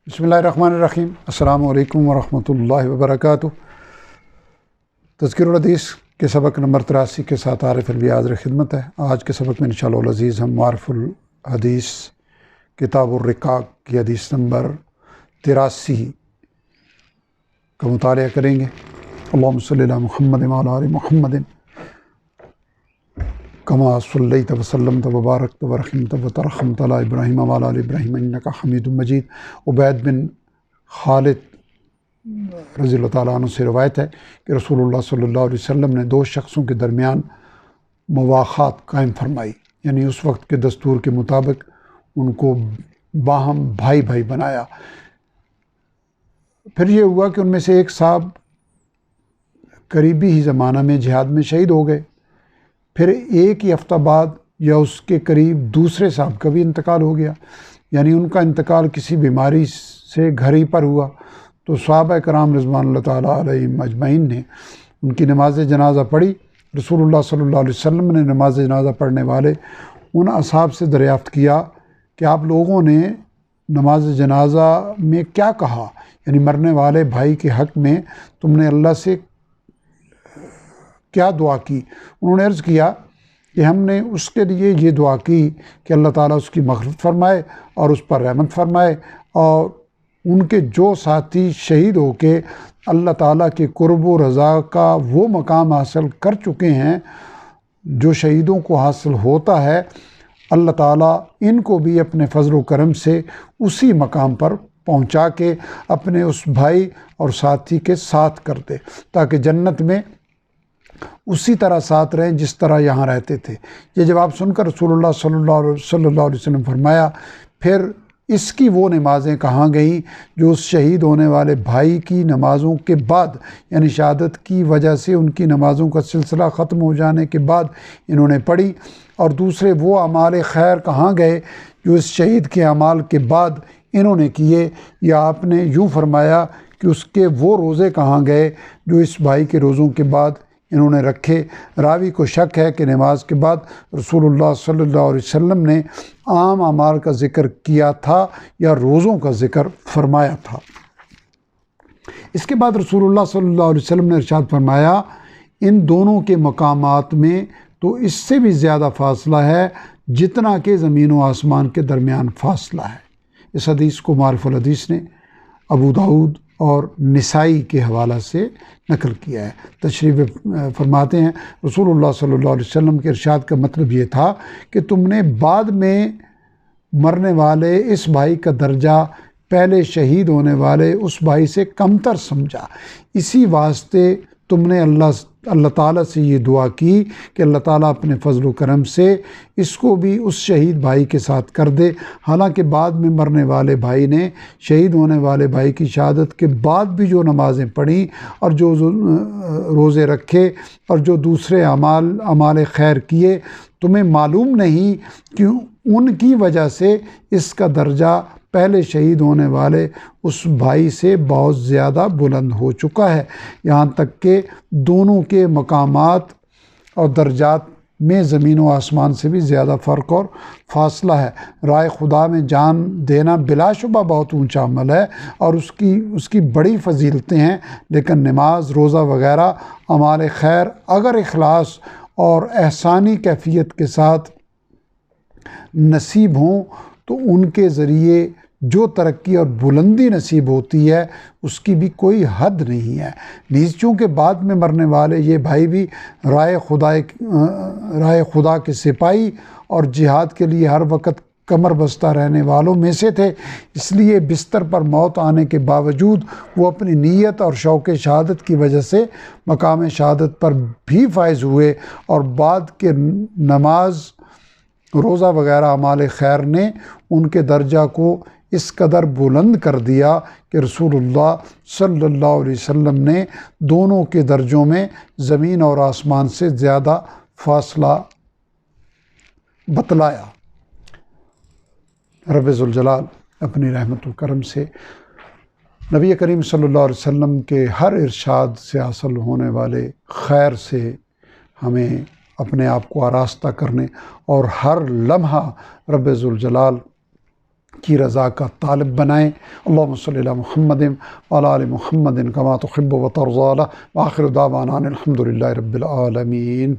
بسم اللہ الرحمن الرحیم۔ السلام علیکم ورحمۃ اللہ وبرکاتہ۔ تذکیر الحدیث کے سبق نمبر 83 کے ساتھ عارف الوی حاضر خدمت ہے۔ آج کے سبق میں انشاءاللہ العزیز ہم معارف الحدیث کتاب الرقاق کی حدیث نمبر 83 کا مطالعہ کریں گے۔ اللہم صلی علی محمد وعلی آل محمد کما صلیت وسلمت وبارکت ورحمت وترحمت علی ابراہیم وعلی آل ابراہیم انک حمید مجید۔ عبید بن خالد رضی اللہ تعالیٰ عنہ سے روایت ہے کہ رسول اللہ صلی اللہ علیہ وسلم نے دو شخصوں کے درمیان مواخات قائم فرمائی، یعنی اس وقت کے دستور کے مطابق ان کو باہم بھائی بھائی بنایا۔ پھر یہ ہوا کہ ان میں سے ایک صاحب قریبی ہی زمانہ میں جہاد میں شہید ہو گئے۔ پھر ایک ہی ہفتہ بعد یا اس کے قریب دوسرے صاحب کا بھی انتقال ہو گیا، یعنی ان کا انتقال کسی بیماری سے گھر ہی پر ہوا۔ تو صحابہ کرام رضوان اللہ تعالیٰ علیہم اجمعین نے ان کی نماز جنازہ پڑھی۔ رسول اللہ صلی اللہ علیہ وسلم نے نماز جنازہ پڑھنے والے ان اصحاب سے دریافت کیا کہ آپ لوگوں نے نماز جنازہ میں کیا کہا، یعنی مرنے والے بھائی کے حق میں تم نے اللہ سے کیا دعا کی؟ انہوں نے عرض کیا کہ ہم نے اس کے لیے یہ دعا کی کہ اللہ تعالیٰ اس کی مغفرت فرمائے اور اس پر رحمت فرمائے، اور ان کے جو ساتھی شہید ہو کے اللہ تعالیٰ کے قرب و رضا کا وہ مقام حاصل کر چکے ہیں جو شہیدوں کو حاصل ہوتا ہے، اللہ تعالیٰ ان کو بھی اپنے فضل و کرم سے اسی مقام پر پہنچا کے اپنے اس بھائی اور ساتھی کے ساتھ کر دے، تاکہ جنت میں اسی طرح ساتھ رہیں جس طرح یہاں رہتے تھے۔ یہ جواب سن کر رسول اللہ صلی اللہ علیہ وسلم فرمایا، پھر اس کی وہ نمازیں کہاں گئیں جو اس شہید ہونے والے بھائی کی نمازوں کے بعد، یعنی شہادت کی وجہ سے ان کی نمازوں کا سلسلہ ختم ہو جانے کے بعد انہوں نے پڑھی، اور دوسرے وہ اعمال خیر کہاں گئے جو اس شہید کے اعمال کے بعد انہوں نے کیے، یا آپ نے یوں فرمایا کہ اس کے وہ روزے کہاں گئے جو اس بھائی کے روزوں کے بعد انہوں نے رکھے۔ راوی کو شک ہے کہ نماز کے بعد رسول اللہ صلی اللہ علیہ وسلم نے عام اعمال کا ذکر کیا تھا یا روزوں کا ذکر فرمایا تھا۔ اس کے بعد رسول اللہ صلی اللہ علیہ وسلم نے ارشاد فرمایا، ان دونوں کے مقامات میں تو اس سے بھی زیادہ فاصلہ ہے جتنا کہ زمین و آسمان کے درمیان فاصلہ ہے۔ اس حدیث کو معارف الحدیث نے ابو داؤد اور نسائی کے حوالہ سے نقل کیا ہے۔ تشریح فرماتے ہیں، رسول اللہ صلی اللہ علیہ وسلم کے ارشاد کا مطلب یہ تھا کہ تم نے بعد میں مرنے والے اس بھائی کا درجہ پہلے شہید ہونے والے اس بھائی سے کمتر سمجھا، اسی واسطے تم نے اللہ تعالیٰ سے یہ دعا کی کہ اللہ تعالیٰ اپنے فضل و کرم سے اس کو بھی اس شہید بھائی کے ساتھ کر دے۔ حالانکہ بعد میں مرنے والے بھائی نے شہید ہونے والے بھائی کی شہادت کے بعد بھی جو نمازیں پڑھیں اور جو روزے رکھے اور جو دوسرے اعمال خیر کیے، تمہیں معلوم نہیں کہ ان کی وجہ سے اس کا درجہ پہلے شہید ہونے والے اس بھائی سے بہت زیادہ بلند ہو چکا ہے، یہاں تک کہ دونوں کے مقامات اور درجات میں زمین و آسمان سے بھی زیادہ فرق اور فاصلہ ہے۔ رائے خدا میں جان دینا بلا شبہ بہت اونچا عمل ہے اور اس کی بڑی فضیلتیں ہیں، لیکن نماز، روزہ وغیرہ اعمال خیر اگر اخلاص اور احسانی کیفیت کے ساتھ نصیب ہوں تو ان کے ذریعے جو ترقی اور بلندی نصیب ہوتی ہے اس کی بھی کوئی حد نہیں ہے۔ نیز چونکہ بعد میں مرنے والے یہ بھائی بھی رائے خدا کے سپاہی اور جہاد کے لیے ہر وقت کمر بستہ رہنے والوں میں سے تھے، اس لیے بستر پر موت آنے کے باوجود وہ اپنی نیت اور شوق شہادت کی وجہ سے مقام شہادت پر بھی فائز ہوئے، اور بعد کے نماز، روزہ وغیرہ اعمال خیر نے ان کے درجہ کو اس قدر بلند کر دیا کہ رسول اللہ صلی اللہ علیہ وسلم نے دونوں کے درجوں میں زمین اور آسمان سے زیادہ فاصلہ بتلایا۔ رب ذوالجلال اپنی رحمت و کرم سے نبی کریم صلی اللہ علیہ وسلم کے ہر ارشاد سے حاصل ہونے والے خیر سے ہمیں اپنے آپ کو آراستہ کرنے اور ہر لمحہ رب ذوالجلال کی رضا کا طالب بنائیں۔ اللہم صلی علی محمد وعلی آل محمد کما تحب و ترضی، وآخر دعوانا الحمد للہ رب العالمین۔